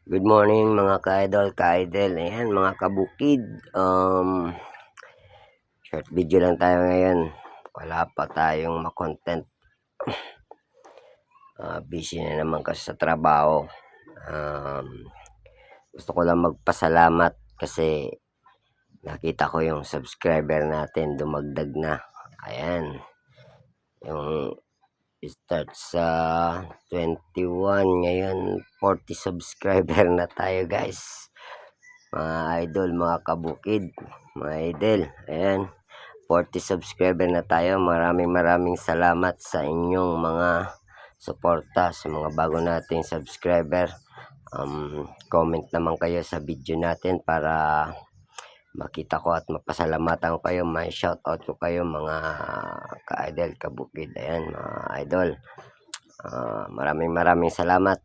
Good morning mga ka-idol, ayan mga kabukid. Short video lang tayo ngayon. Wala pa tayong ma-content. Busy na naman kasi sa trabaho. Gusto ko lang magpasalamat kasi nakita ko yung subscriber natin dumagdag na. Ayan. Yung start sa 21, ngayon 40 subscriber na tayo guys. Mga idol, mga kabukid, mga idol, ayan, 40 subscriber na tayo. Maraming salamat sa inyong mga suporta, sa mga bago nating subscriber. Comment naman kayo sa video natin para makita ko at mapasalamatan ko kayo, may shoutout ko kayo mga ka-idol, kabukid. Ayan mga idol, maraming salamat.